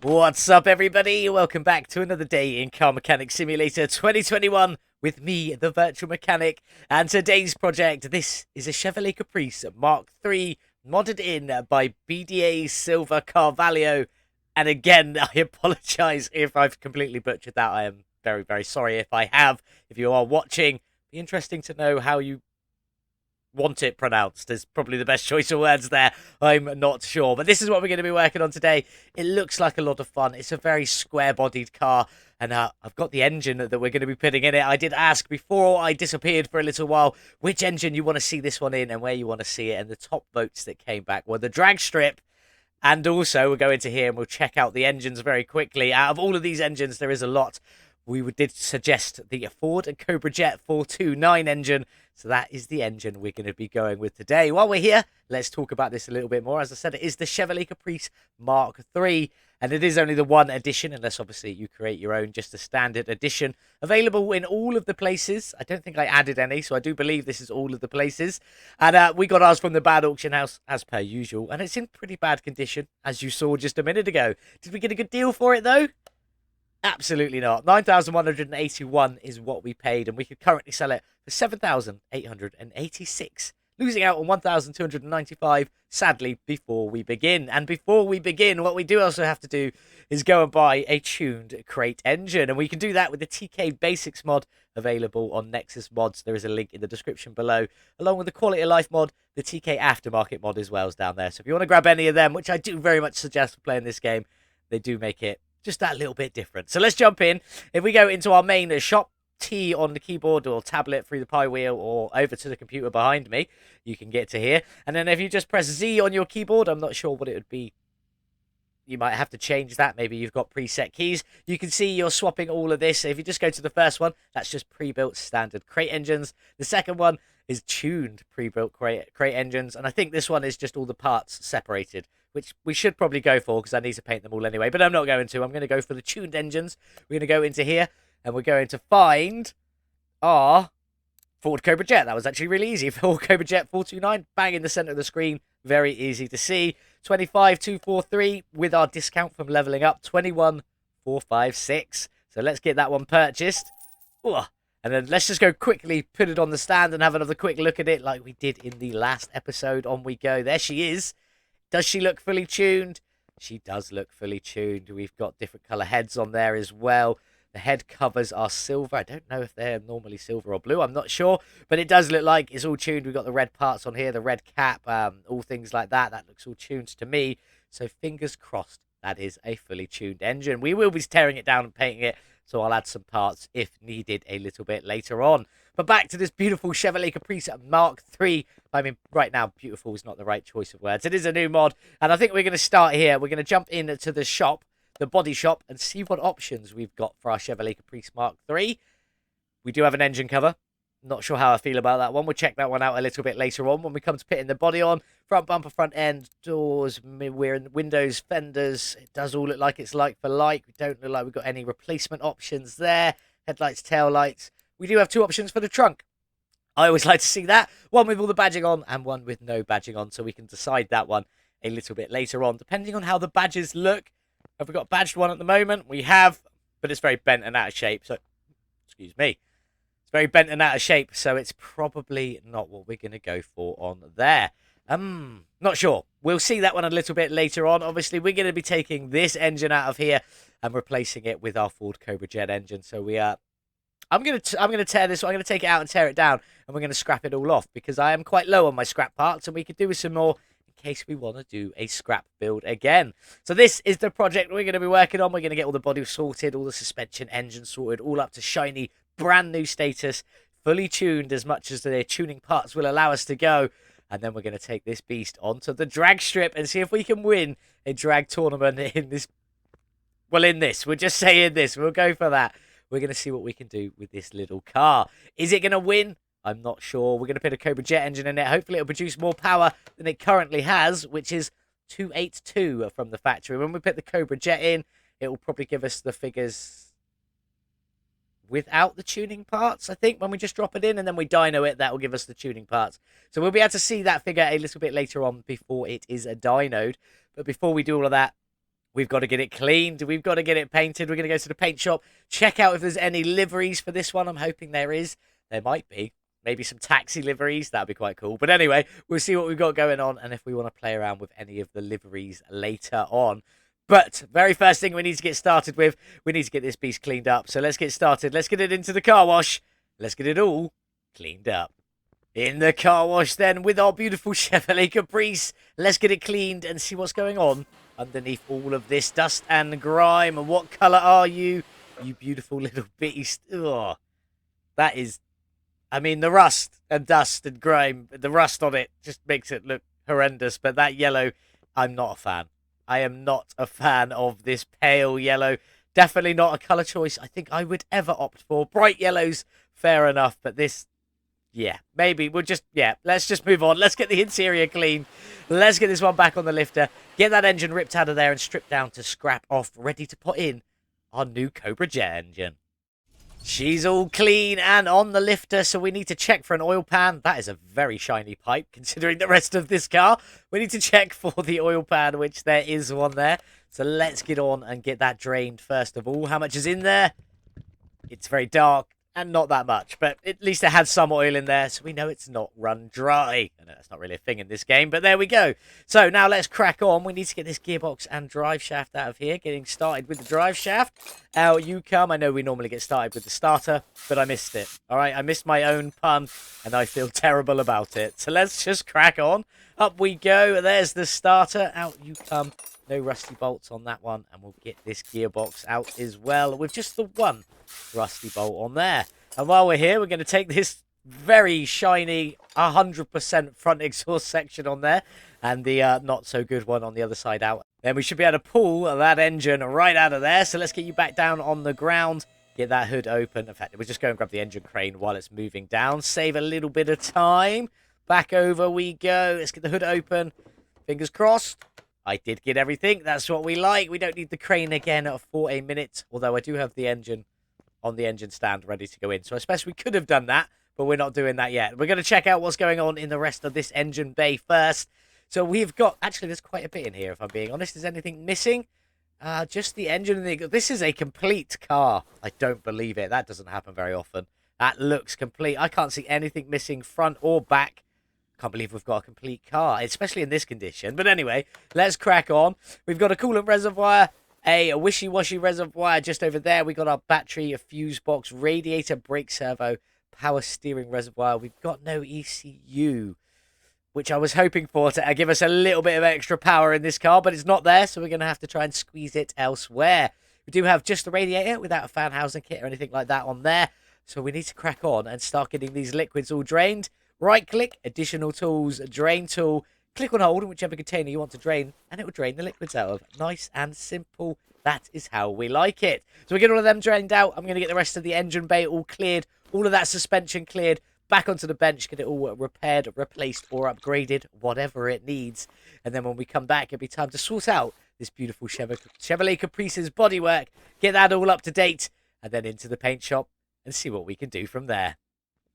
What's up, everybody? Welcome back to another day in Car Mechanic Simulator 2021 with me, the Virtual Mechanic. And today's project, this is a Chevrolet Caprice Mark III, modded in by bdasilvacarvalho. And again, I apologise if I've completely butchered that. I am very, very sorry if I have. If you are watching, be interesting to know how you want it pronounced is probably the best choice of words there. I'm not sure, but this is what we're going to be working on today. It looks like a lot of fun. It's a very square-bodied car, and I've got the engine that we're going to be putting in it. I did ask before I disappeared for a little while which engine you want to see this one in and where you want to see it, and the top votes that came back were the drag strip. And also, we'll go into here and we'll check out the engines very quickly. Out of all of these engines, there is a lot. We did suggest the Ford and Cobra Jet 429 engine, so that is the engine we're going to be going with today. While we're here, let's talk about this a little bit more. As I said, it is the Chevrolet Caprice Mark III, and it is only the one edition, unless obviously you create your own, just a standard edition. Available in all of the places. I don't think I added any, so I do believe this is all of the places. And we got ours from the bad auction house, as per usual, and it's in pretty bad condition, as you saw just a minute ago. Did we get a good deal for it, though? Absolutely not. 9,181 is what we paid, and we could currently sell it for 7,886, losing out on 1,295, sadly, before we begin. And before we begin, what we do also have to do is go and buy a tuned crate engine, and we can do that with the TK Basics mod available on Nexus Mods. There is a link in the description below, along with the Quality of Life mod, the TK Aftermarket mod as well is down there. So if you want to grab any of them, which I do very much suggest for playing this game, they do make it just that little bit different. So let's jump in. If we go into our main shop, T on the keyboard or tablet through the pie wheel or over to the computer behind me, you can get to here. And then if you just press Z on your keyboard, I'm not sure what it would be. You might have to change that. Maybe you've got preset keys. You can see you're swapping all of this. If you just go to the first one, that's just pre-built standard crate engines. The second one is tuned pre-built crate engines. And I think this one is just all the parts separated, which we should probably go for because I need to paint them all anyway. But I'm not going to. I'm going to go for the tuned engines. We're going to go into here and we're going to find our Ford Cobra Jet. That was actually really easy. Ford Cobra Jet 429, bang in the center of the screen. Very easy to see. 25,243 with our discount from leveling up. 21,456. So let's get that one purchased. Ooh. And then let's just go quickly, put it on the stand and have another quick look at it like we did in the last episode. On we go. There she is. Does she look fully tuned? She does look fully tuned. We've got different colour heads on there as well. The head covers are silver. I don't know if they're normally silver or blue. I'm not sure. But it does look like it's all tuned. We've got the red parts on here, the red cap, all things like that. That looks all tuned to me. So fingers crossed that is a fully tuned engine. We will be tearing it down and painting it. So I'll add some parts if needed a little bit later on. But back to this beautiful Chevrolet Caprice Mark III. I mean, right now, beautiful is not the right choice of words. It is a new mod. And I think we're going to start here. We're going to jump into the shop, the body shop, and see what options we've got for our Chevrolet Caprice Mark III. We do have an engine cover. Not sure how I feel about that one. We'll check that one out a little bit later on when we come to putting the body on. Front bumper, front end, doors, windows, fenders. It does all look like it's like for like. We don't look like we've got any replacement options there. Headlights, tail lights. We do have two options for the trunk. I always like to see that. One with all the badging on and one with no badging on. So we can decide that one a little bit later on, depending on how the badges look. Have we got a badged one at the moment? We have, but it's very bent and out of shape. So, excuse me. It's very bent and out of shape, so it's probably not what we're going to go for on there. Not sure. We'll see that one a little bit later on. Obviously, we're going to be taking this engine out of here and replacing it with our Ford Cobra Jet engine. So we are. I'm going to tear this. I'm going to take it out and tear it down, and we're going to scrap it all off because I am quite low on my scrap parts, and we could do with some more in case we want to do a scrap build again. So this is the project we're going to be working on. We're going to get all the body sorted, all the suspension, engine sorted, all up to shiny, brand new status, fully tuned as much as the tuning parts will allow us to go. And then we're going to take this beast onto the drag strip and see if we can win a drag tournament in this. Well, in this. We'll just say in this. We'll go for that. We're going to see what we can do with this little car. Is it going to win? I'm not sure. We're going to put a Cobra Jet engine in it. Hopefully it'll produce more power than it currently has, which is 282 from the factory. When we put the Cobra Jet in, it will probably give us the figures without the tuning parts, I think. When we just drop it in and then we dyno it, that will give us the tuning parts. So we'll be able to see that figure a little bit later on before it is a dynoed. But before we do all of that, We've got to get it cleaned. We've got to get it painted. We're going to go to the paint shop, check out if there's any liveries for this one. I'm hoping there is. There might be. Maybe some taxi liveries. That'd be quite cool. But anyway, we'll see what we've got going on and if we want to play around with any of the liveries later on. But very first thing we need to get started with, we need to get this beast cleaned up. So let's get started. Let's get it into the car wash. Let's get it all cleaned up. In the car wash then with our beautiful Chevrolet Caprice. Let's get it cleaned and see what's going on underneath all of this dust and grime. And what colour are you? You beautiful little beast. Ugh. That is, I mean, the rust and dust and grime, the rust on it just makes it look horrendous. But that yellow, I'm not a fan. I am not a fan of this pale yellow. Definitely not a colour choice I think I would ever opt for. Bright yellows, fair enough. But this, yeah, maybe we'll just, let's just move on. Let's get the interior clean. Let's get this one back on the lifter. Get that engine ripped out of there and stripped down to scrap off, ready to put in our new Cobra jet engine. She's all clean and on the lifter, so we need to check for an oil pan. That is a very shiny pipe, considering the rest of this car. We need to check for the oil pan, which there is one there. So let's get on and get that drained first of all. How much is in there? It's very dark and not that much, but at least it had some oil in there, so we know it's not run dry. I know that's not really a thing in this game, but there we go. So now let's crack on. We need to get this gearbox and drive shaft out of here. Getting started with the drive shaft. Out you come. I know we normally get started with the starter, but I missed it. All right, I missed my own pun, and I feel terrible about it. So let's just crack on. Up we go. There's the starter. Out you come. No rusty bolts on that one, and we'll get this gearbox out as well with just the one rusty bolt on there. And while we're here, we're going to take this very shiny 100% front exhaust section on there and the not so good one on the other side out. Then we should be able to pull that engine right out of there. So let's get you back down on the ground, get that hood open. In fact, we'll just go and grab the engine crane while it's moving down, save a little bit of time. Back over we go. Let's get the hood open. Fingers crossed. I did get everything. That's what we like. We don't need the crane again for a minute, although I do have the engine on the engine stand ready to go in. So I suppose we could have done that, but we're not doing that yet. We're going to check out what's going on in the rest of this engine bay first. So we've got, actually there's quite a bit in here if I'm being honest. Is anything missing? Just the engine. This is a complete car. I don't believe it. That doesn't happen very often. That looks complete. I can't see anything missing front or back. Can't believe we've got a complete car, especially in this condition. But anyway, let's crack on. We've got a coolant reservoir, a wishy-washy reservoir just over there. We've got our battery, a fuse box, radiator, brake servo, power steering reservoir. We've got no ECU, which I was hoping for to give us a little bit of extra power in this car, but it's not there, so we're going to have to try and squeeze it elsewhere. We do have just the radiator without a fan housing kit or anything like that on there, so we need to crack on and start getting these liquids all drained. Right-click, additional tools, drain tool. Click on hold in whichever container you want to drain, and it will drain the liquids out of. Nice and simple. That is how we like it. So we get all of them drained out. I'm going to get the rest of the engine bay all cleared, all of that suspension cleared, back onto the bench, get it all repaired, replaced, or upgraded, whatever it needs. And then when we come back, it'll be time to sort out this beautiful Chevrolet Caprice's bodywork, get that all up to date, and then into the paint shop and see what we can do from there.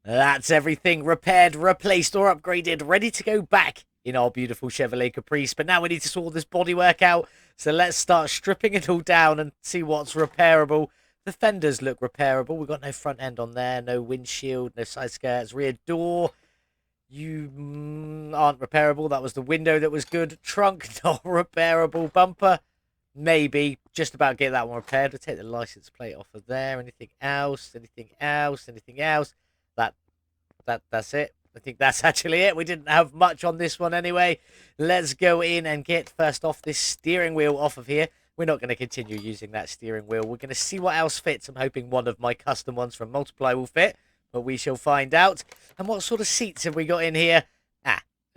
That's everything repaired, replaced, or upgraded, ready to go back in our beautiful Chevrolet Caprice. But now we need to sort this bodywork out, so let's start stripping it all down and see what's repairable. The fenders look repairable. We've got no front end on there, no windshield, no side skirts, rear door. You aren't repairable. That was the window that was good. Trunk, not repairable. Bumper, maybe. Just about get that one repaired. We'll take the license plate off of there. Anything else? Anything else? Anything else? That's it. I think that's actually it. We didn't have much on this one anyway. Let's go in and get first off this steering wheel off of here. We're not going to continue using that steering wheel. We're going to see what else fits. I'm hoping one of my custom ones from Multiply will fit, but we shall find out. And what sort of seats have we got in here?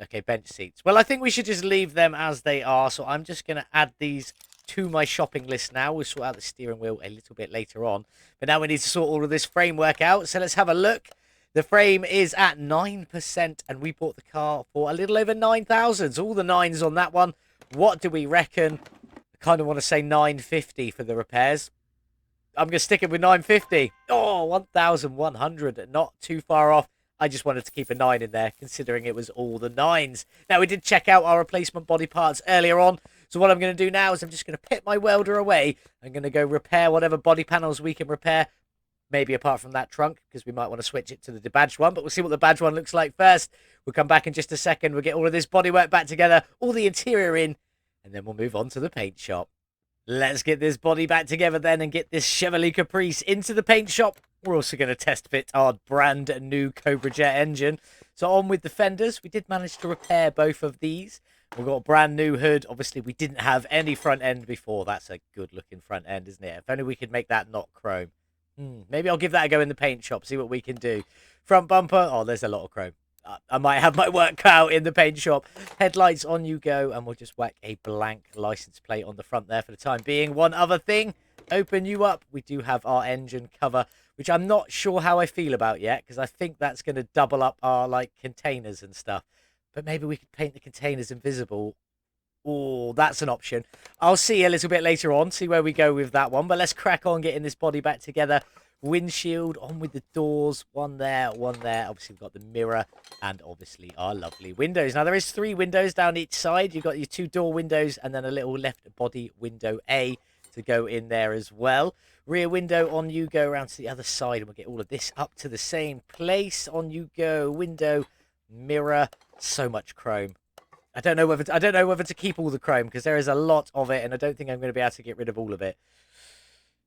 Okay, bench seats. Well, I think we should just leave them as they are. So I'm just going to add these to my shopping list now. We'll sort out the steering wheel a little bit later on. But now we need to sort all of this framework out. So let's have a look. The frame is at 9%, and we bought the car for a little over 9,000. So all the nines on that one. What do we reckon? I kind of want to say 950 for the repairs. I'm going to stick it with 950. Oh, 1,100. Not too far off. I just wanted to keep a 9 in there, considering it was all the 9s. Now, we did check out our replacement body parts earlier on. So what I'm going to do now is I'm just going to put my welder away. I'm going to go repair whatever body panels we can repair. Maybe apart from that trunk, because we might want to switch it to the badged one. But we'll see what the badged one looks like first. We'll come back in just a second. We'll get all of this bodywork back together, all the interior in, and then we'll move on to the paint shop. Let's get this body back together then and get this Chevrolet Caprice into the paint shop. We're also going to test fit our brand new Cobra jet engine. So on with the fenders. We did manage to repair both of these. We've got a brand new hood. Obviously, we didn't have any front end before. That's a good looking front end, isn't it? If only we could make that not chrome. Maybe I'll give that a go in the paint shop, see what we can do. Front bumper. Oh, there's a lot of chrome. I might have my work cut out in the paint shop. Headlights, on you go, and we'll just whack a blank license plate on the front there for the time being. One other thing, open you up. We do have our engine cover, which I'm not sure how I feel about yet, because I think that's going to double up our containers and stuff. But maybe we could paint the containers invisible. Oh, that's an option. I'll see you a little bit later on, see where we go with that one. But let's crack on getting this body back together. Windshield, on with the doors. One there, one there. Obviously, we've got the mirror and obviously our lovely windows. Now, there is 3 windows down each side. You've got your 2 door windows and then a little left body window A to go in there as well. Rear window, on you go around to the other side. And we'll get all of this up to the same place. On you go, window, mirror. So much chrome. I don't know whether to keep all the chrome because there is a lot of it, and I don't think I'm going to be able to get rid of all of it.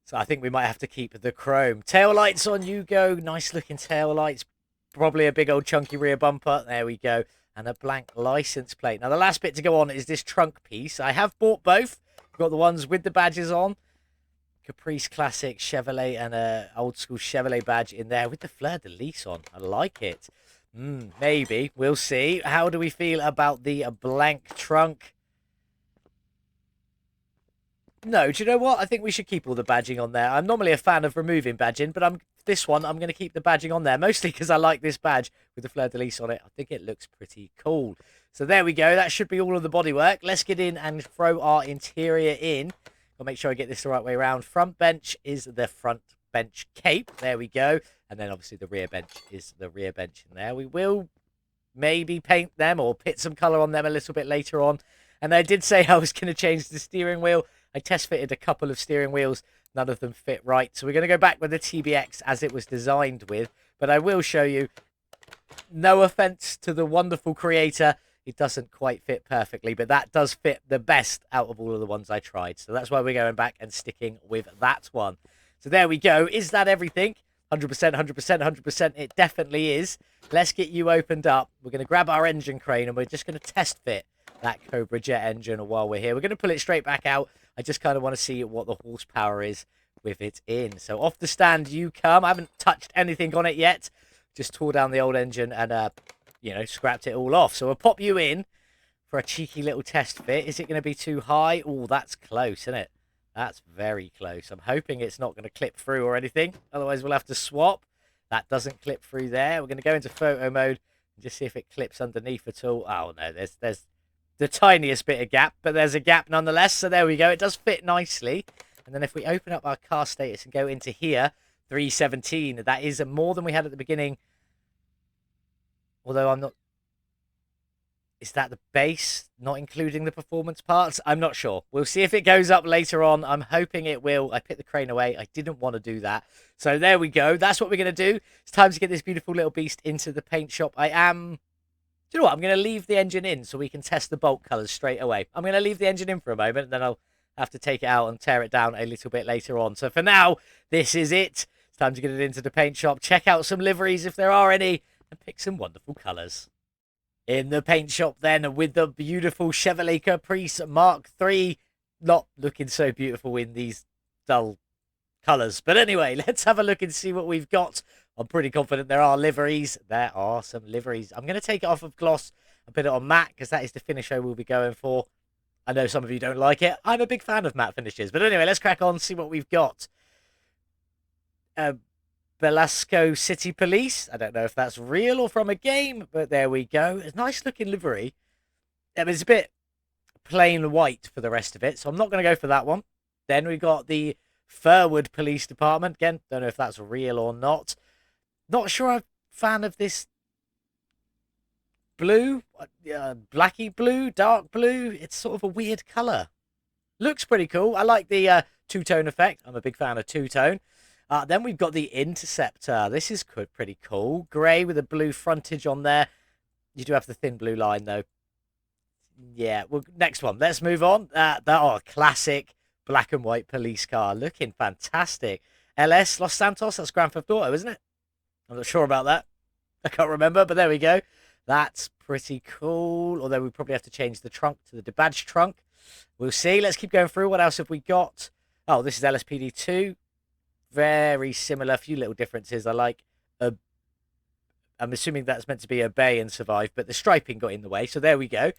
So I think we might have to keep the chrome. Tail lights, on you go. Nice looking tail lights. Probably a big old chunky rear bumper. There we go. And a blank license plate. Now the last bit to go on is this trunk piece. I have bought both. We've got the ones with the badges on. Caprice Classic Chevrolet and a old school Chevrolet badge in there with the fleur-de-lis on. I like it. Maybe. We'll see. How do we feel about the blank trunk? No, do you know what? I think we should keep all the badging on there. I'm normally a fan of removing badging, but this one, I'm going to keep the badging on there, mostly because I like this badge with the fleur-de-lis on it. I think it looks pretty cool. So there we go. That should be all of the bodywork. Let's get in and throw our interior in. I'll make sure I get this the right way around. Front bench is the front bench cape. There we go. And then obviously the rear bench is the rear bench in there. We will maybe paint them or put some colour on them a little bit later on. And I did say I was going to change the steering wheel. I test fitted a couple of steering wheels. None of them fit right. So we're going to go back with the TBX as it was designed with. But I will show you, no offence to the wonderful creator, it doesn't quite fit perfectly. But that does fit the best out of all of the ones I tried. So that's why we're going back and sticking with that one. So there we go. Is that everything? 100%, 100%, 100%. It definitely is. Let's get you opened up. We're going to grab our engine crane and we're just going to test fit that Cobra jet engine while we're here. We're going to pull it straight back out. I just kind of want to see what the horsepower is with it in. So off the stand you come. I haven't touched anything on it yet. Just tore down the old engine and, scrapped it all off. So we'll pop you in for a cheeky little test fit. Is it going to be too high? Oh, that's close, isn't it? That's very close. I'm hoping it's not going to clip through or anything. Otherwise, we'll have to swap. That doesn't clip through there. We're going to go into photo mode and just see if it clips underneath at all. Oh, no, there's the tiniest bit of gap, but there's a gap nonetheless. So there we go. It does fit nicely. And then if we open up our car status and go into here, 317, that is more than we had at the beginning. Although I'm not... Is that the base, not including the performance parts? I'm not sure. We'll see if it goes up later on. I'm hoping it will. I put the crane away. I didn't want to do that. So there we go. That's what we're going to do. It's time to get this beautiful little beast into the paint shop. Do you know what? I'm going to leave the engine in so we can test the bolt colours straight away. I'm going to leave the engine in for a moment, and then I'll have to take it out and tear it down a little bit later on. So for now, this is it. It's time to get it into the paint shop, check out some liveries if there are any, and pick some wonderful colours. In the paint shop then with the beautiful Chevrolet Caprice Mark III. Not looking so beautiful in these dull colours. But anyway, let's have a look and see what we've got. I'm pretty confident there are liveries. There are some liveries. I'm going to take it off of gloss and put it on matte because that is the finish I will be going for. I know some of you don't like it. I'm a big fan of matte finishes. But anyway, let's crack on, see what we've got. Velasco City Police. I don't know if that's real or from a game, but there we go. It's a nice looking livery. It's a bit plain white for the rest of it, so I'm not going to go for that one. Then we got the Furwood Police Department. Again, don't know if that's real or not. Not sure I'm a fan of this blue, blacky blue, dark blue. It's sort of a weird colour. Looks pretty cool. I like the two-tone effect. I'm a big fan of two-tone. Then we've got the Interceptor. This is pretty cool. Grey with a blue frontage on there. You do have the thin blue line, though. Yeah, well, next one. Let's move on. Classic black and white police car. Looking fantastic. LS Los Santos. That's Grand Theft Auto, isn't it? I'm not sure about that. I can't remember, but there we go. That's pretty cool. Although we probably have to change the trunk to the debadged trunk. We'll see. Let's keep going through. What else have we got? Oh, this is LSPD2. Very similar. A few little differences. I like I'm assuming that's meant to be Obey and Survive, but the striping got in the way. So there we go.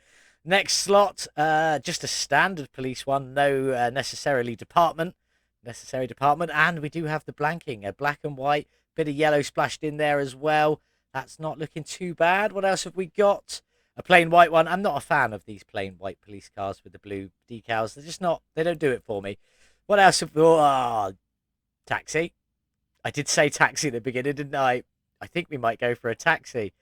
Next slot, just a standard police one. No necessary department. And we do have the blanking. A black and white. Bit of yellow splashed in there as well. That's not looking too bad. What else have we got? A plain white one. I'm not a fan of these plain white police cars with the blue decals. They're just not, they don't do it for me. What else have we got? Oh, taxi. I did say taxi at the beginning, didn't I? I think we might go for a taxi.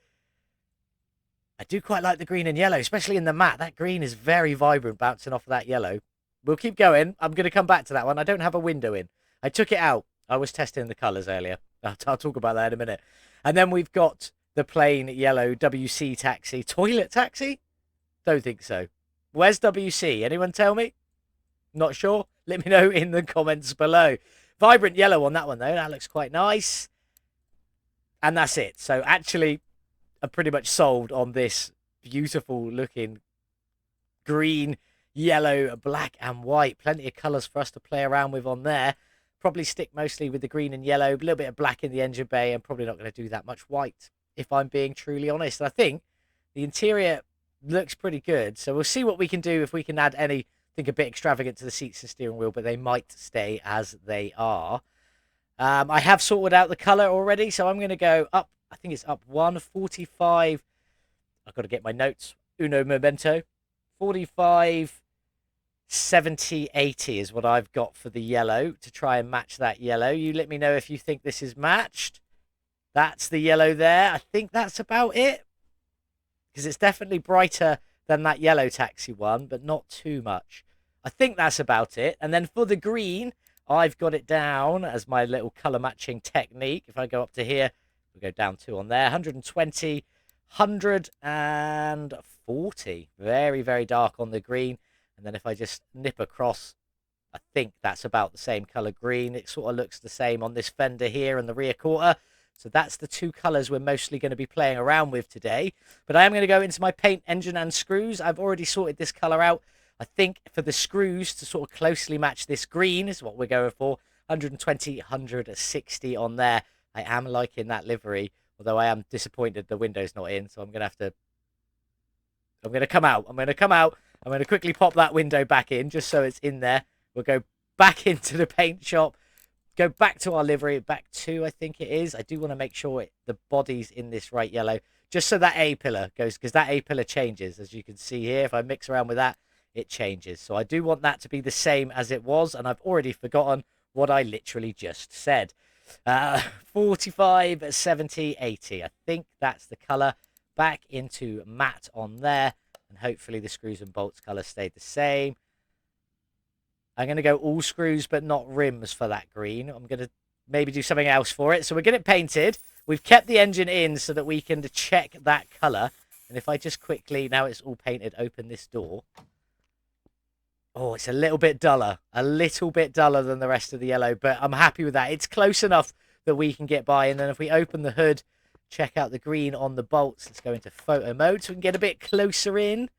I do quite like the green and yellow, especially in the matte. That green is very vibrant, bouncing off of that yellow. We'll keep going. I'm going to come back to that one. I don't have a window in. I took it out. I was testing the colours earlier. I'll talk about that in a minute. And then we've got the plain yellow WC taxi. Toilet taxi? Don't think so. Where's WC? Anyone tell me? Not sure? Let me know in the comments below. Vibrant yellow on that one, though. That looks quite nice. And that's it. So actually, I'm pretty much sold on this beautiful looking green, yellow, black and white. Plenty of colours for us to play around with on there. Probably stick mostly with the green and yellow. A little bit of black in the engine bay. I'm probably not going to do that much white, if I'm being truly honest. I think the interior looks pretty good. So we'll see what we can do if we can add anything a bit extravagant to the seats and steering wheel, but they might stay as they are. I have sorted out the colour already, so I'm going to go up. I think it's up 145. I've got to get my notes. Uno momento. 45, 70, 80 is what I've got for the yellow to try and match that yellow. You let me know if you think this is matched. That's the yellow there. I think that's about it, because it's definitely brighter than that yellow taxi one, but not too much. I think that's about it. And then for the green, I've got it down as my little colour matching technique. If I go up to here, we'll go down 2 on there. 120, 140. Very, very dark on the green. And then if I just nip across, I think that's about the same colour green. It sort of looks the same on this fender here and the rear quarter. So that's the two colours we're mostly going to be playing around with today. But I am going to go into my paint, engine and screws. I've already sorted this colour out. I think for the screws to sort of closely match this green is what we're going for. 120, 160 on there. I am liking that livery, although I am disappointed the window's not in. So I'm going to have to... I'm going to come out. I'm going to quickly pop that window back in just so it's in there. We'll go back into the paint shop. Go back to our livery, back to, I think it is. I do want to make sure the body's in this right yellow, just so that A-pillar goes, because that A-pillar changes, as you can see here. If I mix around with that, it changes. So I do want that to be the same as it was, and I've already forgotten what I literally just said. 45, 70, 80. I think that's the colour. Back into matte on there, and hopefully the screws and bolts colour stayed the same. I'm going to go all screws but not rims for that green. I'm going to maybe do something else for it. So we're getting it painted. We've kept the engine in so that we can check that colour. And if I just quickly, now it's all painted, open this door. Oh, it's a little bit duller. A little bit duller than the rest of the yellow, but I'm happy with that. It's close enough that we can get by. And then if we open the hood, check out the green on the bolts. Let's go into photo mode so we can get a bit closer in.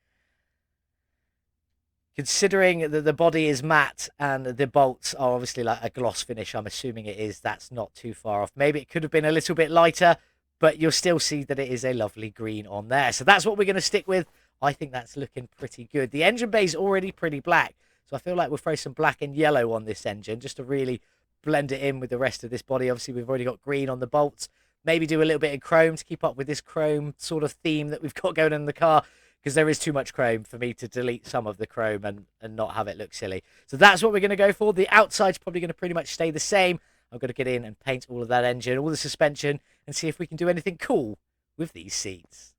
Considering that the body is matte and the bolts are obviously like a gloss finish, I'm assuming it is, that's not too far off. Maybe it could have been a little bit lighter, but you'll still see that it is a lovely green on there. So that's what we're going to stick with. I think that's looking pretty good. The engine bay is already pretty black, so I feel like we'll throw some black and yellow on this engine just to really blend it in with the rest of this body. Obviously, we've already got green on the bolts. Maybe do a little bit of chrome to keep up with this chrome sort of theme that we've got going in the car, because there is too much chrome for me to delete some of the chrome and not have it look silly. So that's what we're going to go for. The outside's probably going to pretty much stay the same. I'm going to get in and paint all of that engine, all the suspension, and see if we can do anything cool with these seats.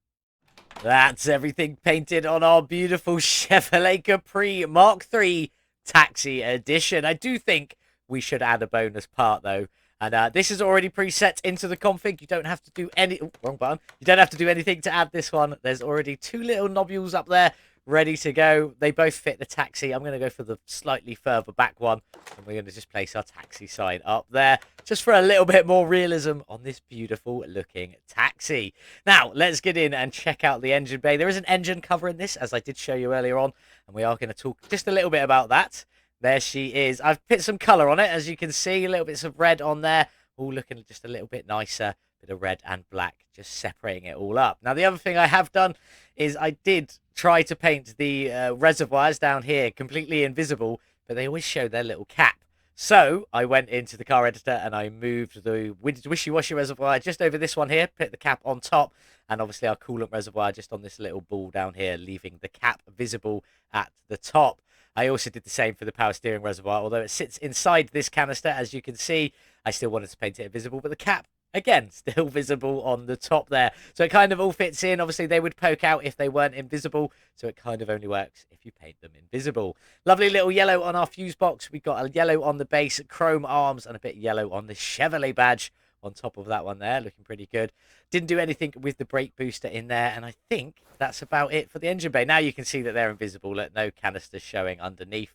That's everything painted on our beautiful Chevrolet Capri Mark III Taxi Edition. I do think we should add a bonus part, though. And this is already preset into the config. You don't have to do any... Ooh, wrong button. You don't have to do anything to add this one. There's already 2 little nobules up there ready to go. They both fit the taxi. I'm going to go for the slightly further back one. And we're going to just place our taxi sign up there, just for a little bit more realism on this beautiful looking taxi. Now, let's get in and check out the engine bay. There is an engine cover in this, as I did show you earlier on. And we are going to talk just a little bit about that. There she is. I've put some colour on it, as you can see. A little bits of red on there. All looking just a little bit nicer. Bit of red and black, just separating it all up. Now, the other thing I have done is I did try to paint the reservoirs down here completely invisible, but they always show their little cap. So I went into the car editor and I moved the wishy-washy reservoir just over this one here, put the cap on top, and obviously our coolant reservoir just on this little ball down here, leaving the cap visible at the top. I also did the same for the power steering reservoir, although it sits inside this canister, as you can see. I still wanted to paint it invisible, but the cap, again, still visible on the top there. So it kind of all fits in. Obviously, they would poke out if they weren't invisible, so it kind of only works if you paint them invisible. Lovely little yellow on our fuse box. We've got a yellow on the base, chrome arms, and a bit yellow on the Chevrolet badge on top of that one there. Looking pretty good. Didn't do anything with the brake booster in there, and I think that's about it for the engine bay. Now you can see that they're invisible. Look, no canisters showing underneath.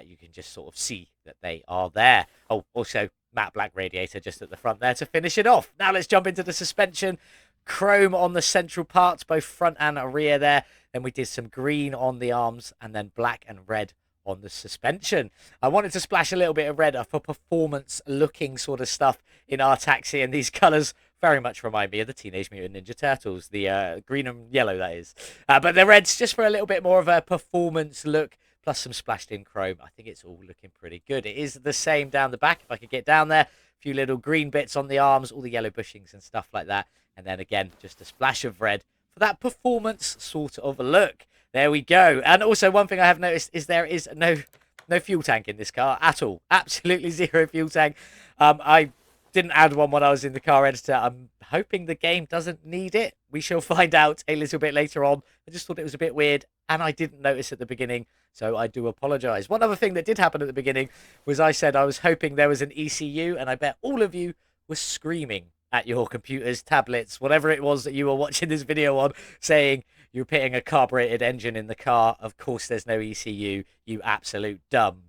You can just sort of see that they are there. Oh, also matte black radiator just at the front there to finish it off. Now let's jump into the suspension. Chrome on the central parts, both front and rear there. Then we did some green on the arms and then black and red on the suspension. I wanted to splash a little bit of red for performance looking sort of stuff in our taxi, and these colours very much remind me of the Teenage Mutant Ninja Turtles, the green and yellow that is. But the red's just for a little bit more of a performance look, plus some splashed in chrome. I think it's all looking pretty good. It is the same down the back, if I could get down there. A few little green bits on the arms, all the yellow bushings and stuff like that. And then again, just a splash of red for that performance sort of look. There we go. And also one thing I have noticed is there is no fuel tank in this car at all. Absolutely zero fuel tank. I didn't add one when I was in the car editor. I'm hoping the game doesn't need it. We shall find out a little bit later on. I just thought it was a bit weird, and I didn't notice at the beginning, so I do apologise. One other thing that did happen at the beginning was I said I was hoping there was an ECU, and I bet all of you were screaming at your computers, tablets, whatever it was that you were watching this video on, saying you're putting a carbureted engine in the car. Of course there's no ECU, you absolute dumb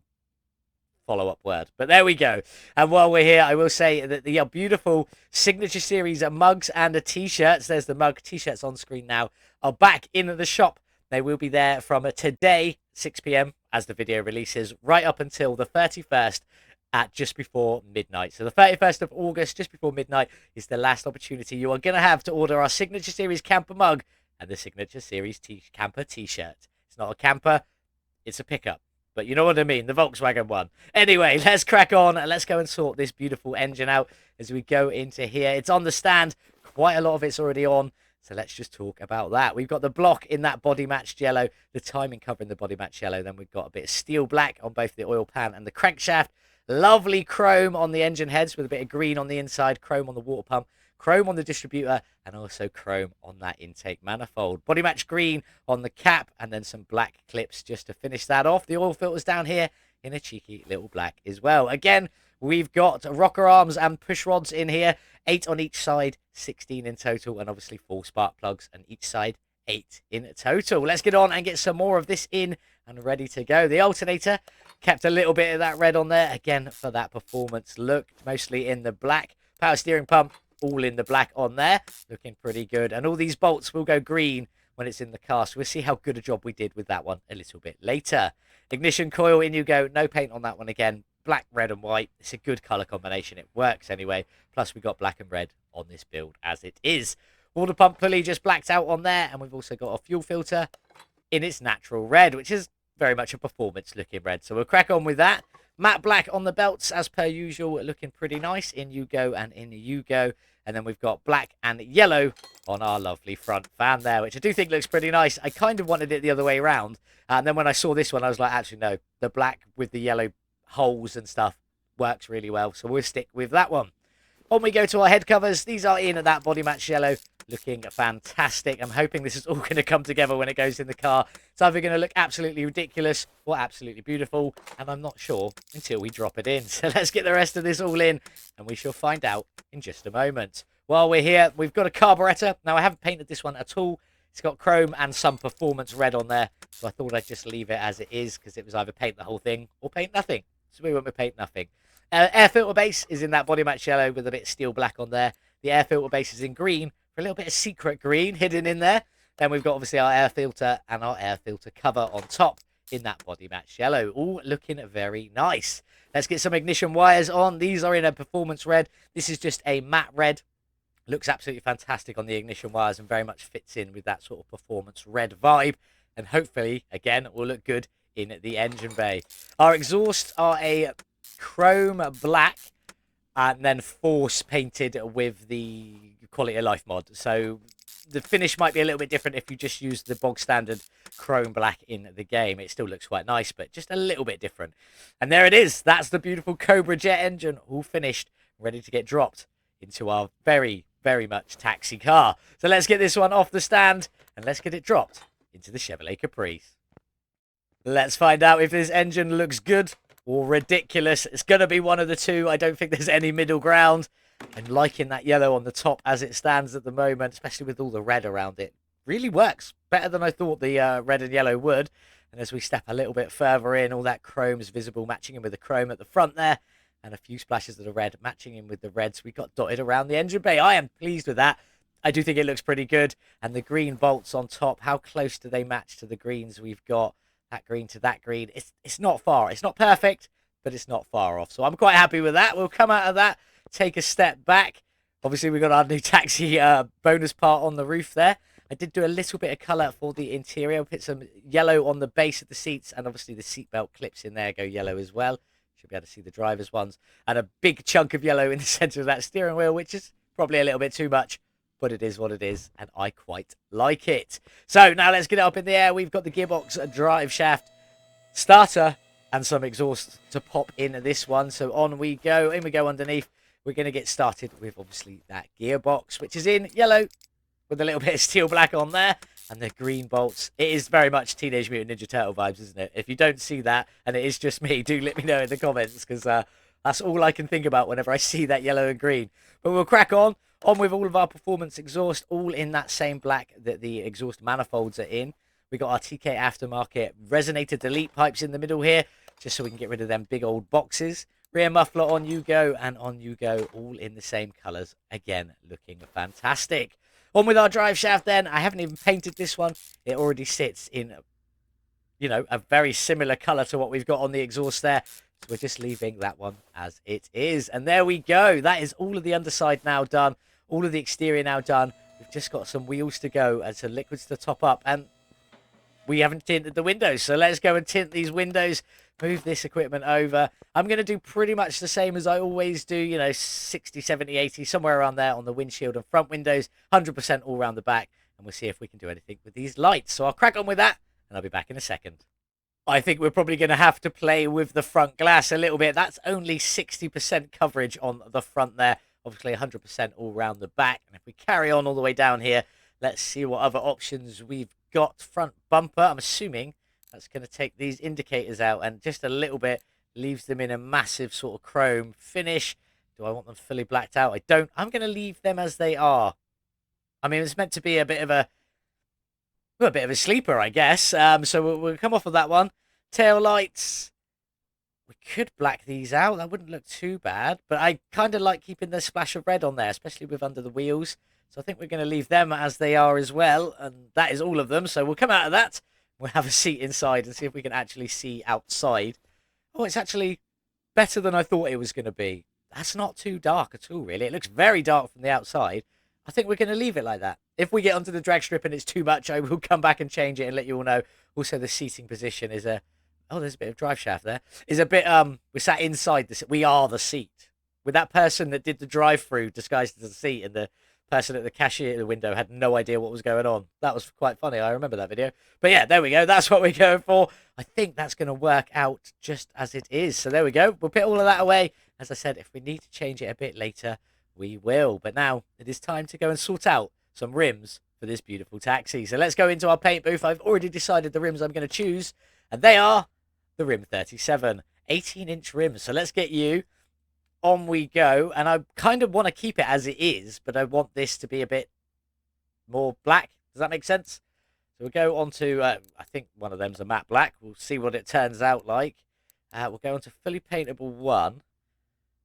follow-up word. But there we go. And while we're here, I will say that the beautiful Signature Series mugs and the t-shirts, there's the mug, t-shirts on screen now, are back in the shop. They will be there from today, 6 p.m, as the video releases, right up until the 31st at just before midnight. So the 31st of August, just before midnight, is the last opportunity you are going to have to order our Signature Series camper mug and the Signature Series camper t-shirt. It's not a camper, it's a pickup. But you know what I mean, the Volkswagen one. Anyway, let's crack on and let's go and sort this beautiful engine out as we go into here. It's on the stand. Quite a lot of it's already on. So let's just talk about that. We've got the block in that body matched yellow, the timing cover in the body matched yellow. Then we've got a bit of steel black on both the oil pan and the crankshaft. Lovely chrome on the engine heads with a bit of green on the inside, chrome on the water pump, chrome on the distributor, and also chrome on that intake manifold. Body match green on the cap, and then some black clips just to finish that off. The oil filters down here in a cheeky little black as well. Again, we've got rocker arms and push rods in here, 8 on each side, 16 in total, and obviously 4 spark plugs on each side, 8 in total. Let's get on and get some more of this in and ready to go. The alternator kept a little bit of that red on there, again for that performance look, mostly in the black. Power steering pump, all in the black on there, looking pretty good. And all these bolts will go green when it's in the car, so we'll see how good a job we did with that one a little bit later. Ignition coil, in you go. No paint on that one again. Black, red and white. It's a good colour combination. It works anyway. Plus we got black and red on this build as it is. Water pump pulley just blacked out on there, and we've also got a fuel filter in its natural red, which is very much a performance looking red. So we'll crack on with that. Matte black on the belts as per usual, looking pretty nice. In you go and in you go. And then we've got black and yellow on our lovely front fan there, which I do think looks pretty nice. I kind of wanted it the other way around. And then when I saw this one, I was like, actually, no, the black with the yellow holes and stuff works really well. So we'll stick with that one. On we go to our head covers. These are in that body match yellow, looking fantastic. I'm hoping this is all going to come together when it goes in the car. It's either going to look absolutely ridiculous or absolutely beautiful, and I'm not sure until we drop it in. So let's get the rest of this all in, and we shall find out in just a moment. While we're here, we've got a carburetor. Now, I haven't painted this one at all. It's got chrome and some performance red on there, so I thought I'd just leave it as it is, because it was either paint the whole thing or paint nothing. So we went with paint nothing. Air filter base is in that body match yellow with a bit of steel black on there. The air filter base is in green for a little bit of secret green hidden in there. Then we've got obviously our air filter and our air filter cover on top in that body match yellow. All looking very nice. Let's get some ignition wires on. These are in a performance red. This is just a matte red. Looks absolutely fantastic on the ignition wires and very much fits in with that sort of performance red vibe. And hopefully, again, it will look good in the engine bay. Our exhausts are a chrome black and then force painted with the quality of life mod. So the finish might be a little bit different if you just use the bog standard chrome black in the game. It still looks quite nice, but just a little bit different. And there it is. That's the beautiful Cobra jet engine, all finished, ready to get dropped into our very, very much taxi car. So let's get this one off the stand and let's get it dropped into the Chevrolet Caprice. Let's find out if this engine looks good or ridiculous. It's going to be one of the two. I don't think there's any middle ground. I'm liking that yellow on the top as it stands at the moment, especially with all the red around it. Really works better than I thought the red and yellow would. And as we step a little bit further in, all that chrome is visible, matching in with the chrome at the front there. And a few splashes of the red matching in with the reds we got dotted around the engine bay. I am pleased with that. I do think it looks pretty good. And the green bolts on top, how close do they match to the greens we've got? That green to that green. It's not far. It's not perfect, but it's not far off. So I'm quite happy with that. We'll come out of that, take a step back. Obviously, we've got our new taxi bonus part on the roof there. I did do a little bit of colour for the interior. Put some yellow on the base of the seats, and obviously the seatbelt clips in there go yellow as well. Should be able to see the driver's ones. And a big chunk of yellow in the centre of that steering wheel, which is probably a little bit too much. But it is what it is, and I quite like it. So now let's get it up in the air. We've got the gearbox, a drive shaft, starter, and some exhaust to pop in this one. So on we go. In we go underneath. We're going to get started with, obviously, that gearbox, which is in yellow with a little bit of steel black on there. And the green bolts. It is very much Teenage Mutant Ninja Turtle vibes, isn't it? If you don't see that, and it is just me, do let me know in the comments, because that's all I can think about whenever I see that yellow and green. But we'll crack on. On with all of our performance exhaust, all in that same black that the exhaust manifolds are in. We got our TK Aftermarket resonator delete pipes in the middle here, just so we can get rid of them big old boxes. Rear muffler on you go, and on you go, all in the same colours. Again, looking fantastic. On with our drive shaft then. I haven't even painted this one. It already sits in, you know, a very similar colour to what we've got on the exhaust there. So we're just leaving that one as it is. And there we go. That is all of the underside now done. All of the exterior now done. We've just got some wheels to go and some liquids to top up. And we haven't tinted the windows. So let's go and tint these windows. Move this equipment over. I'm going to do pretty much the same as I always do. You know, 60, 70, 80, somewhere around there on the windshield and front windows. 100% all around the back. And we'll see if we can do anything with these lights. So I'll crack on with that. And I'll be back in a second. I think we're probably going to have to play with the front glass a little bit. That's only 60% coverage on the front there. Obviously 100% all around the back. And if we carry on all the way down here, let's see what other options we've got. Front bumper, I'm assuming that's going to take these indicators out and just a little bit leaves them in a massive sort of chrome finish. Do I want them fully blacked out? I don't. I'm going to leave them as they are. I mean, it's meant to be a bit of a sleeper, I guess. So we'll come off of that one. Tail lights. We could black these out. That wouldn't look too bad. But I kind of like keeping the splash of red on there, especially with under the wheels. So I think we're going to leave them as they are as well. And that is all of them. So we'll come out of that. We'll have a seat inside and see if we can actually see outside. Oh, it's actually better than I thought it was going to be. That's not too dark at all, really. It looks very dark from the outside. I think we're going to leave it like that. If we get onto the drag strip and it's too much, I will come back and change it and let you all know. Also, the seating position is a... Oh, there's a bit of drive shaft there. Is a bit, we're sat inside this. We are the seat. With that person that did the drive-through disguised as a seat and the person at the cashier at the window had no idea what was going on. That was quite funny. I remember that video. But yeah, there we go. That's what we're going for. I think that's going to work out just as it is. So there we go. We'll put all of that away. As I said, if we need to change it a bit later, we will. But now it is time to go and sort out some rims for this beautiful taxi. So let's go into our paint booth. I've already decided the rims I'm going to choose, and they are the Rim 37 18-inch rims. So let's get you. On we go. And I kind of want to keep it as it is, but I want this to be a bit more black. Does that make sense? So we'll go on to, I think one of them's a matte black. We'll see what it turns out like. We'll go on to fully paintable one.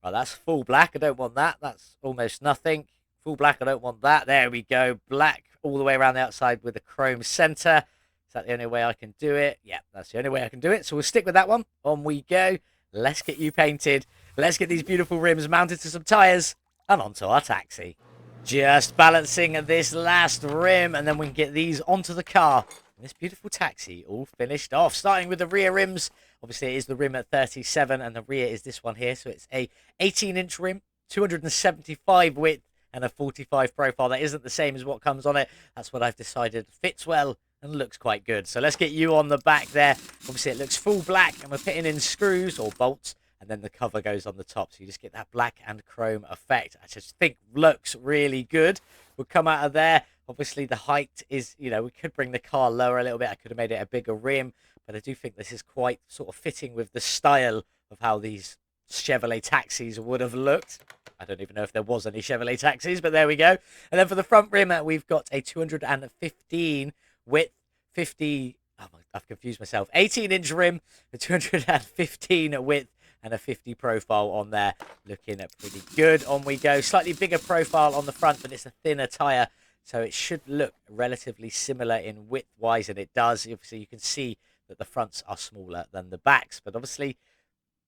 Right, that's full black. I don't want that. That's almost nothing. Full black, I don't want that. There we go. Black all the way around the outside with a chrome center. Is that the only way I can do it? Yeah, that's the only way I can do it. So we'll stick with that one. On we go. Let's get you painted. Let's get these beautiful rims mounted to some tyres and onto our taxi. Just balancing this last rim, and then we can get these onto the car. And this beautiful taxi all finished off. Starting with the rear rims. Obviously, it is the rim at 37, and the rear is this one here. So it's a 18-inch rim, 275 width, and a 45 profile. That isn't the same as what comes on it. That's what I've decided fits well and looks quite good. So let's get you on the back there. Obviously, it looks full black, and we're putting in screws or bolts, and then the cover goes on the top. So you just get that black and chrome effect. I just think looks really good. We'll come out of there. Obviously, the height is, you know, we could bring the car lower a little bit. I could have made it a bigger rim, but I do think this is quite sort of fitting with the style of how these Chevrolet taxis would have looked. I don't even know if there was any Chevrolet taxis, but there we go. And then for the front rim, we've got a 215 width, 50, oh, I've confused myself, 18-inch rim, a 215 width, and a 50 profile on there. Looking pretty good. On we go. Slightly bigger profile on the front, but it's a thinner tyre, so it should look relatively similar in width-wise, and it does. Obviously, you can see that the fronts are smaller than the backs, but obviously,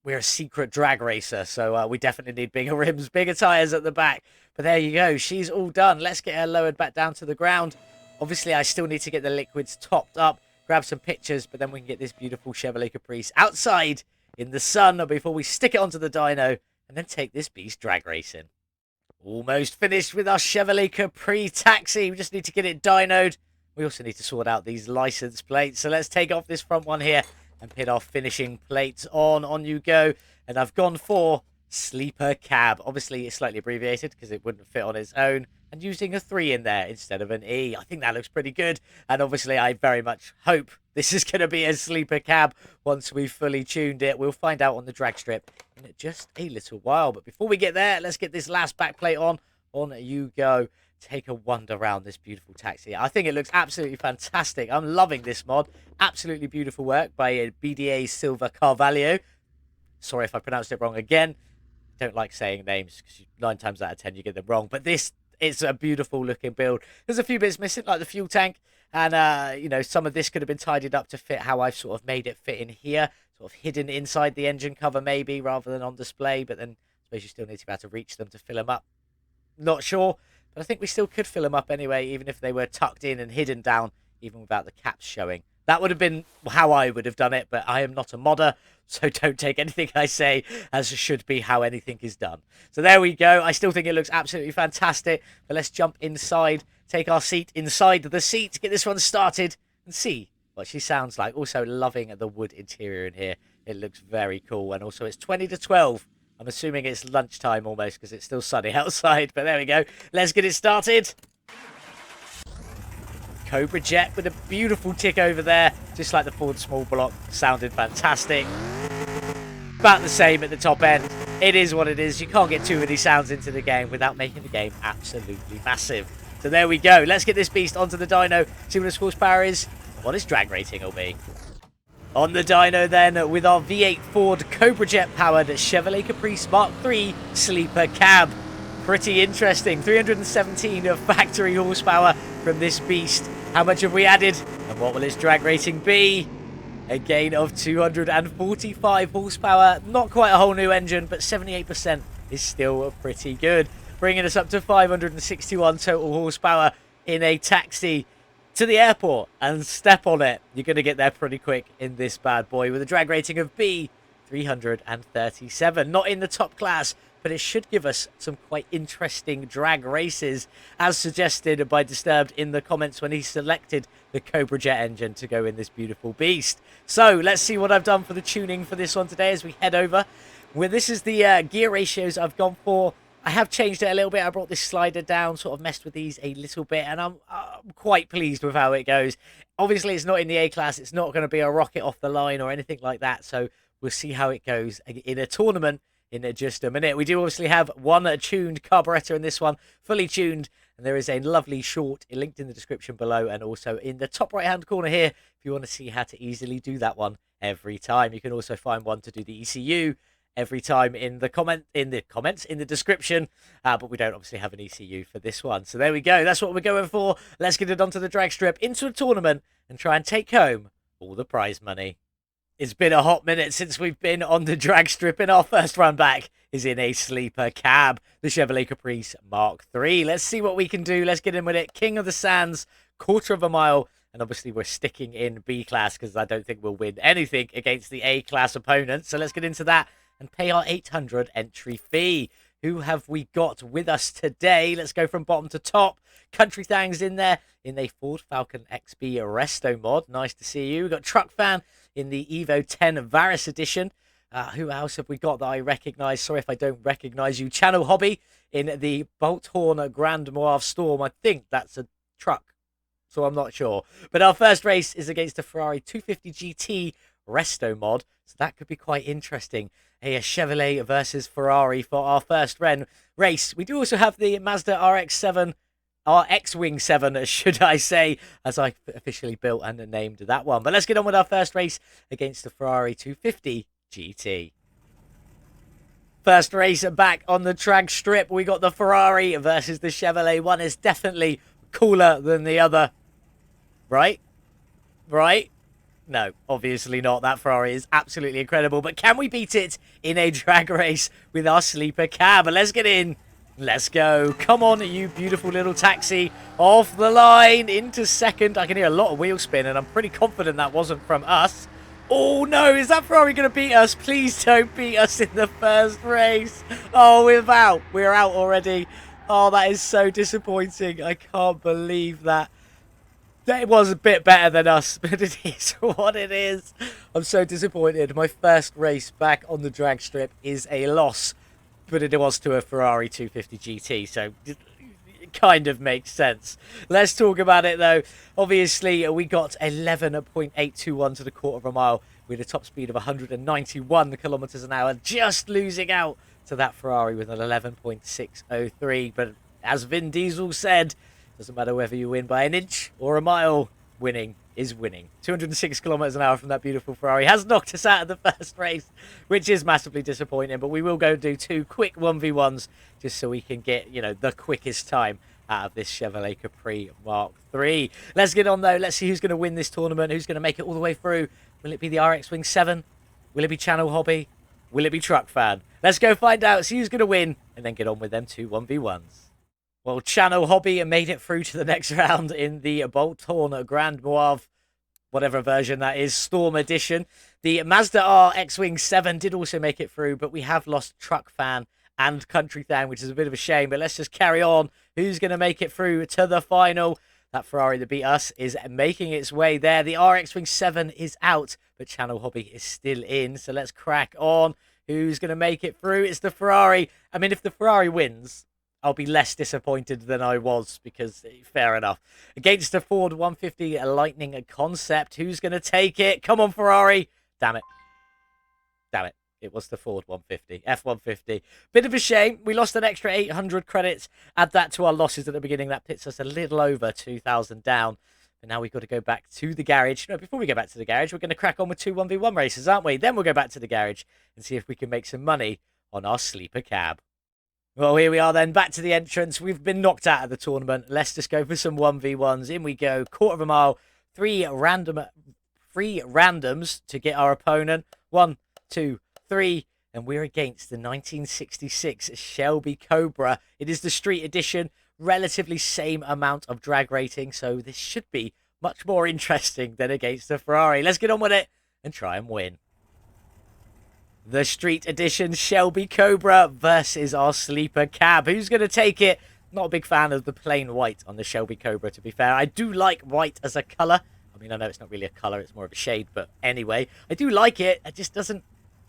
we're a secret drag racer, so we definitely need bigger rims, bigger tyres at the back. But there you go. She's all done. Let's get her lowered back down to the ground. Obviously, I still need to get the liquids topped up, grab some pictures, but then we can get this beautiful Chevrolet Caprice outside in the sun before we stick it onto the dyno and then take this beast drag racing. Almost finished with our Chevrolet Capri taxi. We just need to get it dynoed. We also need to sort out these license plates. So let's take off this front one here and put our finishing plates on. On you go. And I've gone for Sleeper Cab. Obviously, it's slightly abbreviated because it wouldn't fit on its own. And using a 3 in there instead of an E. I think that looks pretty good. And obviously, I very much hope this is going to be a Sleeper Cab once we've fully tuned it. We'll find out on the drag strip in just a little while. But before we get there, let's get this last back plate on. On you go. Take a wander around this beautiful taxi. I think it looks absolutely fantastic. I'm loving this mod. Absolutely beautiful work by bdasilvacarvalho. Sorry if I pronounced it wrong again. Don't like saying names because 9 times out of 10 you get them wrong. But this is a beautiful looking build. There's a few bits missing, like the fuel tank. And, you know, some of this could have been tidied up to fit how I've sort of made it fit in here. Sort of hidden inside the engine cover maybe rather than on display. But then I suppose you still need to be able to reach them to fill them up. Not sure. But I think we still could fill them up anyway, even if they were tucked in and hidden down, even without the caps showing. That would have been how I would have done it, but I am not a modder, so don't take anything I say as should be how anything is done. So there we go. I still think it looks absolutely fantastic, but let's jump inside, take our seat inside the seat, get this one started, and see what she sounds like. Also loving the wood interior in here. It looks very cool, and also it's 20 to 12. I'm assuming it's lunchtime almost because it's still sunny outside, but there we go. Let's get it started. Cobra jet with a beautiful tick over there, just like the Ford small block. Sounded fantastic. About the same at the top end. It is what it is. You can't get too many sounds into the game without making the game absolutely massive. So there we go. Let's get this beast onto the dyno, see what its horsepower is, and what its drag rating will be. On the dyno then, with our V8 Ford Cobra Jet powered Chevrolet Caprice MK3 Sleeper Cab. Pretty interesting. 317 of factory horsepower from this beast. How much have we added? And what will its drag rating be? A gain of 245 horsepower. Not quite a whole new engine, but 78% is still pretty good. Bringing us up to 561 total horsepower in a taxi to the airport and step on it. You're going to get there pretty quick in this bad boy with a drag rating of B, 337. Not in the top class, but it should give us some quite interesting drag races, as suggested by Disturbed in the comments when he selected the Cobra Jet engine to go in this beautiful beast. So let's see what I've done for the tuning for this one today as we head over. Well, this is the gear ratios I've gone for. I have changed it a little bit. I brought this slider down, sort of messed with these a little bit, and I'm quite pleased with how it goes. Obviously, it's not in the A-class. It's not going to be a rocket off the line or anything like that, so we'll see how it goes in a tournament in just a minute. We do obviously have one tuned carburetor in this one, fully tuned, and there is a lovely short linked in the description below and also in the top right-hand corner here if you want to see how to easily do that one every time. You can also find one to do the ECU every time in the comments, in the description, but we don't obviously have an ECU for this one. So there we go. That's what we're going for. Let's get it onto the drag strip, into a tournament, and try and take home all the prize money. It's been a hot minute since we've been on the drag strip, and our first run back is in a sleeper cab, the Chevrolet Caprice MK3. Let's see what we can do. Let's get in with it. King of the Sands, quarter of a mile, and obviously we're sticking in B-class because I don't think we'll win anything against the A-class opponents. So let's get into that and pay our 800 entry fee. Who have we got with us today? Let's go from bottom to top. Country Thang's in there in a Ford Falcon XB Resto mod. Nice to see you. We've got Truck Fan in the Evo 10 Varus edition. Who else have we got that I recognise? Sorry if I don't recognise you. Channel Hobby in the Bolt Horn Grand Moire Storm. I think that's a truck, so I'm not sure. But our first race is against a Ferrari 250 GT Resto mod, so that could be quite interesting. A Chevrolet versus Ferrari for our first race. We do also have the Mazda RX-7, our X-Wing 7, should I say, as I officially built and named that one. But let's get on with our first race against the Ferrari 250 GT. First race back on the drag strip. We got the Ferrari versus the Chevrolet. One is definitely cooler than the other. Right? Right? No, obviously not. That Ferrari is absolutely incredible. But can we beat it in a drag race with our sleeper cab? Let's get in. Let's go. Come on, you beautiful little taxi. Off the line into second. I can hear a lot of wheel spin, and I'm pretty confident that wasn't from us. Oh, no. Is that Ferrari going to beat us? Please don't beat us in the first race. Oh, we're out. We're out already. Oh, that is so disappointing. I can't believe that. It was a bit better than us, but it is what it is. I'm so disappointed. My first race back on the drag strip is a loss, but it was to a Ferrari 250 GT, so it kind of makes sense. Let's talk about it, though. Obviously, we got 11.821 to the quarter of a mile with a top speed of 191 kilometers an hour, just losing out to that Ferrari with an 11.603. But as Vin Diesel said, doesn't matter whether you win by an inch or a mile, winning is winning. 206 kilometers an hour from that beautiful Ferrari has knocked us out of the first race, which is massively disappointing, but we will go do 2 quick 1v1s just so we can get, you know, the quickest time out of this Chevrolet Capri Mark III. Let's get on, though. Let's see who's going to win this tournament, who's going to make it all the way through. Will it be the RX-Wing 7? Will it be Channel Hobby? Will it be Truck Fan? Let's go find out, see who's going to win, and then get on with them 2 1v1s. Well, Channel Hobby made it through to the next round in the Bolt Horn Grand Moire, whatever version that is, Storm Edition. The Mazda RX-Wing 7 did also make it through, but we have lost Truck Fan and Country Thang, which is a bit of a shame. But let's just carry on. Who's going to make it through to the final? That Ferrari that beat us is making its way there. The RX-Wing 7 is out, but Channel Hobby is still in. So let's crack on. Who's going to make it through? It's the Ferrari. I mean, if the Ferrari wins, I'll be less disappointed than I was because, fair enough. Against the Ford 150 Lightning Concept, who's going to take it? Come on, Ferrari. Damn it. Damn it. It was the Ford 150, F-150. Bit of a shame. We lost an extra 800 credits. Add that to our losses at the beginning. That puts us a little over 2,000 down. And now we've got to go back to the garage. No, before we go back to the garage, we're going to crack on with 2 1v1 races, aren't we? Then we'll go back to the garage and see if we can make some money on our sleeper cab. Well, here we are then, back to the entrance. We've been knocked out of the tournament. Let's just go for some 1v1s. In we go, quarter of a mile, 3 randoms to get our opponent. 1, 2, 3, and we're against the 1966 Shelby Cobra. It is the street edition, relatively same amount of drag rating, so this should be much more interesting than against the Ferrari. Let's get on with it and try and win. The street edition Shelby Cobra versus our sleeper cab. Who's going to take it? Not a big fan of the plain white on the Shelby Cobra, to be fair. I do like white as a colour. I mean, I know it's not really a colour, it's more of a shade, but anyway, I do like it. It just doesn't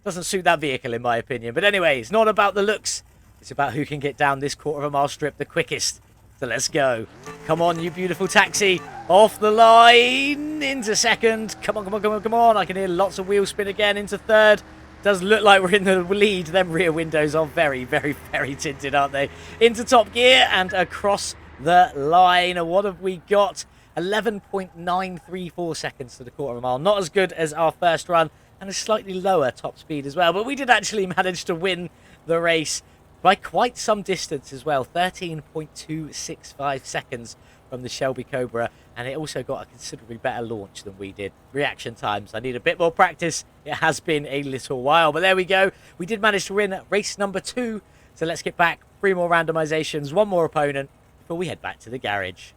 suit that vehicle, in my opinion. But anyway, it's not about the looks. It's about who can get down this quarter-of-a-mile strip the quickest. So let's go. Come on, you beautiful taxi. Off the line. Into second. Come on, come on, come on, come on. I can hear lots of wheel spin again. Into third. Does look like we're in the lead. Them rear windows are very, very, very tinted, aren't they? Into top gear and across the line. What have we got? 11.934 seconds to the quarter of a mile. Not as good as our first run, and a slightly lower top speed as well. But we did actually manage to win the race by quite some distance as well. 13.265 seconds from the Shelby Cobra, and it also got a considerably better launch than we did. Reaction times, I need a bit more practice. It has been a little while, but there we go. We did manage to win race number 2, so let's get back. 3 more randomizations, 1 more opponent before we head back to the garage.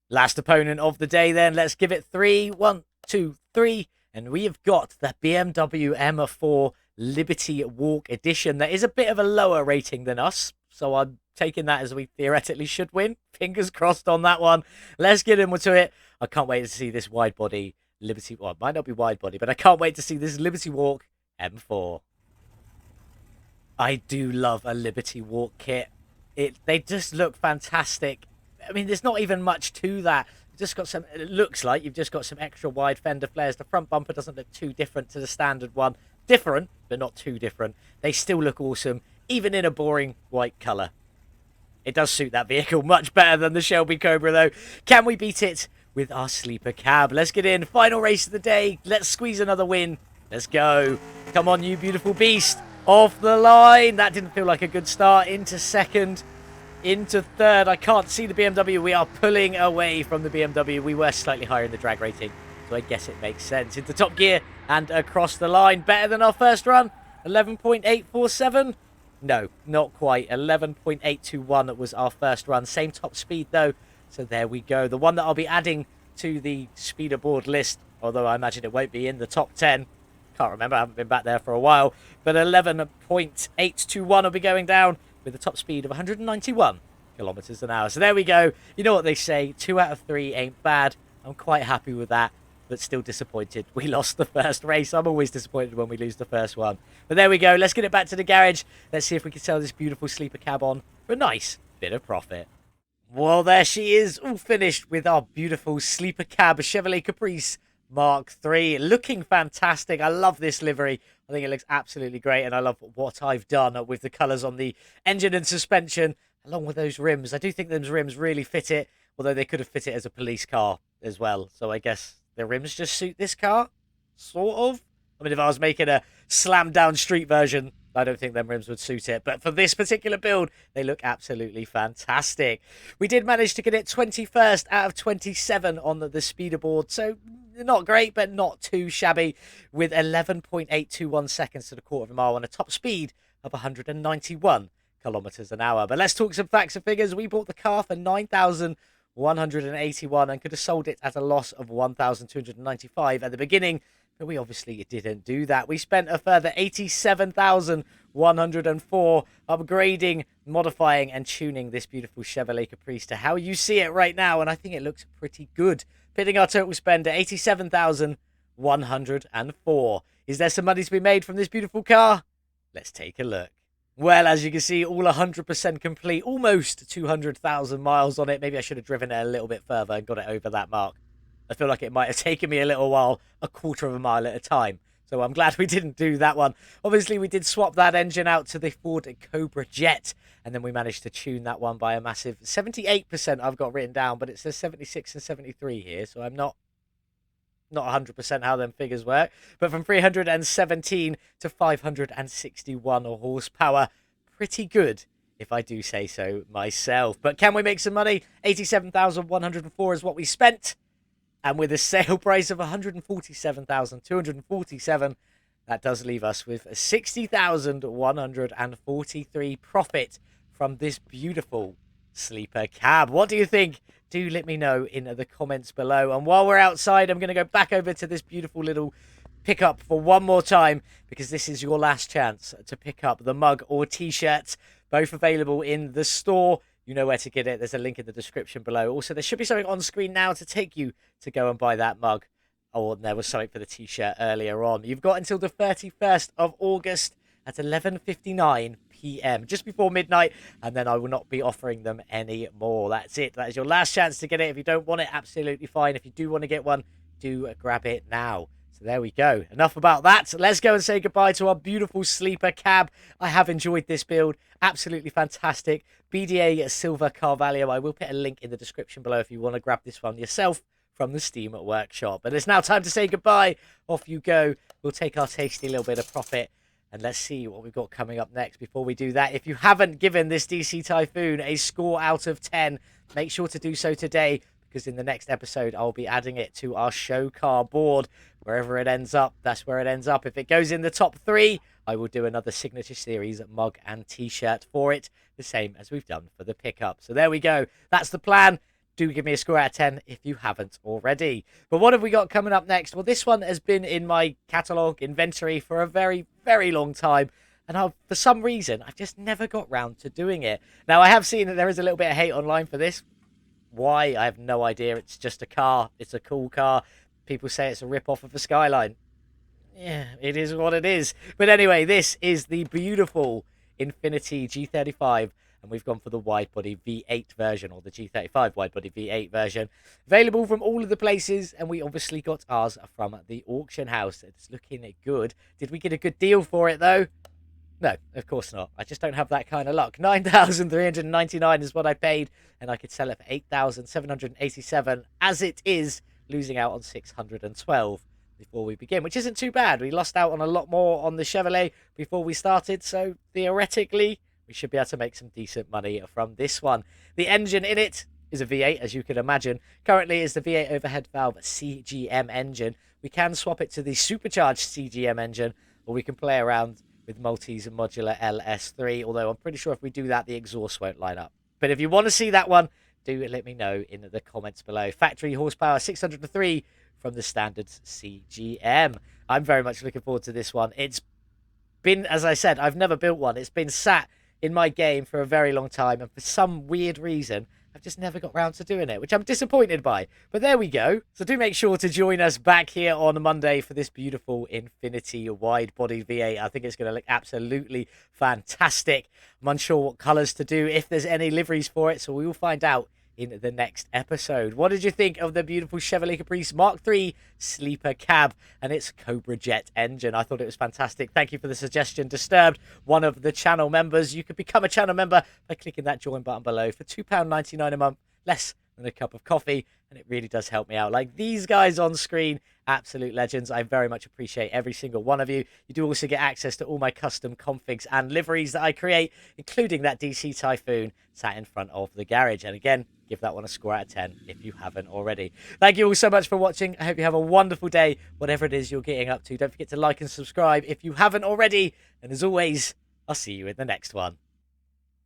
Last opponent of the day then, let's give it 3. 1, 2, 3, and we have got the BMW M4 Liberty Walk Edition. That is a bit of a lower rating than us, so I'm taking that as we theoretically should win. Fingers crossed on that one. Let's get into it. I can't wait to see this wide body Liberty. Well, it might not be wide body, but I can't wait to see this Liberty Walk M4. I do love a Liberty Walk kit. They just look fantastic. I mean, there's not even much to that. You've just got some. It looks like you've just got some extra wide fender flares. The front bumper doesn't look too different to the standard one. Different, but not too different. They still look awesome, even in a boring white colour. It does suit that vehicle much better than the Shelby Cobra, though. Can we beat it with our sleeper cab? Let's get in. Final race of the day. Let's squeeze another win. Let's go. Come on, you beautiful beast. Off the line. That didn't feel like a good start. Into second. Into third. I can't see the BMW. We are pulling away from the BMW. We were slightly higher in the drag rating, so I guess it makes sense. Into top gear and across the line. Better than our first run. 11.847. No, not quite. 11.821 was our first run. Same top speed, though. So there we go. The one that I'll be adding to the speeder board list, although I imagine it won't be in the top 10. Can't remember. I haven't been back there for a while. But 11.821 will be going down with a top speed of 191 kilometers an hour. So there we go. You know what they say. 2 out of 3 ain't bad. I'm quite happy with that, but still disappointed. We lost the first race. I'm always disappointed when we lose the first one. But there we go. Let's get it back to the garage. Let's see if we can sell this beautiful sleeper cab on for a nice bit of profit. Well, there she is, all finished with our beautiful sleeper cab, Chevrolet Caprice Mark III. Looking fantastic. I love this livery. I think it looks absolutely great, and I love what I've done with the colours on the engine and suspension, along with those rims. I do think those rims really fit it, although they could have fit it as a police car as well. So I guess the rims just suit this car, sort of. I mean, if I was making a slammed-down street version, I don't think them rims would suit it. But for this particular build, they look absolutely fantastic. We did manage to get it 21st out of 27 on the speeder board. So not great, but not too shabby, with 11.821 seconds to the quarter of a mile and a top speed of 191 kilometers an hour. But let's talk some facts and figures. We bought the car for $9,181 and could have sold it at a loss of $1,295 at the beginning. But we obviously didn't do that. We spent a further $87,104 upgrading, modifying and tuning this beautiful Chevrolet Caprice to how you see it right now. And I think it looks pretty good. Pitting our total spend at $87,104. Is there some money to be made from this beautiful car? Let's take a look. Well, as you can see, all 100% complete. Almost 200,000 miles on it. Maybe I should have driven it a little bit further and got it over that mark. I feel like it might have taken me a little while, a quarter of a mile at a time. So I'm glad we didn't do that one. Obviously, we did swap that engine out to the Ford Cobra Jet. And then we managed to tune that one by a massive 78% I've got written down. But it says 76 and 73 here. So I'm not 100% how them figures work. But from 317 to 561 horsepower. Pretty good, if I do say so myself. But can we make some money? 87,104 is what we spent. And with a sale price of 147,247, that does leave us with a 60,143 profit from this beautiful sleeper cab. What do you think? Do let me know in the comments below. And while we're outside, I'm going to go back over to this beautiful little pickup for one more time, because this is your last chance to pick up the mug or t-shirts, both available in the store. You know where to get it. There's a link in the description below. Also, there should be something on screen now to take you to go and buy that mug. Oh, and there was something for the t-shirt earlier on. You've got until the 31st of August at 11:59 p.m. just before midnight, and then I will not be offering them any more. That's it. That is your last chance to get it. If you don't want it, absolutely fine. If you do want to get one, do grab it now. So there we go. Enough about that. Let's go and say goodbye to our beautiful sleeper cab. I have enjoyed this build. Absolutely fantastic. bdasilvacarvalho. I will put a link in the description below if you want to grab this one yourself from the Steam Workshop. But it's now time to say goodbye. Off you go. We'll take our tasty little bit of profit. And let's see what we've got coming up next. Before we do that, if you haven't given this DC Typhoon a score out of 10, make sure to do so today, because in the next episode, I'll be adding it to our show car board. Wherever it ends up, that's where it ends up. If it goes in the top 3, I will do another Signature Series mug and t-shirt for it, the same as we've done for the pickup. So there we go. That's the plan. Do give me a score out of 10 if you haven't already. But what have we got coming up next? Well, this one has been in my catalogue inventory for a very, very long time. And for some reason, I've just never got round to doing it. Now, I have seen that there is a little bit of hate online for this. Why? I have no idea. It's just a car. It's a cool car. People say it's a rip-off of a Skyline. Yeah, it is what it is. But anyway, this is the beautiful Infiniti G35. And we've gone for the wide-body V8 version, or the G35 wide-body V8 version. Available from all of the places, and we obviously got ours from the auction house. It's looking good. Did we get a good deal for it, though? No, of course not. I just don't have that kind of luck. $9,399 is what I paid, and I could sell it for $8,787 as it is, losing out on $612 before we begin, which isn't too bad. We lost out on a lot more on the Chevrolet before we started, so theoretically, we should be able to make some decent money from this one. The engine in it is a V8, as you can imagine. Currently, is the V8 overhead valve CGM engine. We can swap it to the supercharged CGM engine, or we can play around with Multy's modular LS3, although I'm pretty sure if we do that, the exhaust won't line up. But if you want to see that one, do let me know in the comments below. Factory horsepower 603 from the standard CGM. I'm very much looking forward to this one. It's been, as I said, I've never built one. It's been sat in my game for a very long time, and for some weird reason, I've just never got round to doing it, which I'm disappointed by. But there we go. So do make sure to join us back here on Monday for this beautiful Infiniti wide-body V8. I think it's going to look absolutely fantastic. I'm unsure what colours to do, if there's any liveries for it, so we will find out in the next episode. What did you think of the beautiful Chevrolet Caprice MK3 sleeper cab and its Cobra jet engine? I thought it was fantastic. Thank you for the suggestion, Disturbed, one of the channel members. You can become a channel member by clicking that join button below for £2.99 a month, less than a cup of coffee, and it really does help me out. Like these guys on screen, absolute legends. I very much appreciate every single one of you. You do also get access to all my custom configs and liveries that I create, including that DC Typhoon sat in front of the garage. And again, give that one a score out of 10 if you haven't already. Thank you all so much for watching. I hope you have a wonderful day, whatever it is you're getting up to. Don't forget to like and subscribe if you haven't already. And as always, I'll see you in the next one.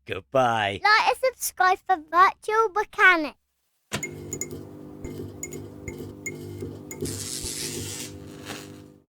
Goodbye. Like and subscribe for Virtual Mechanic.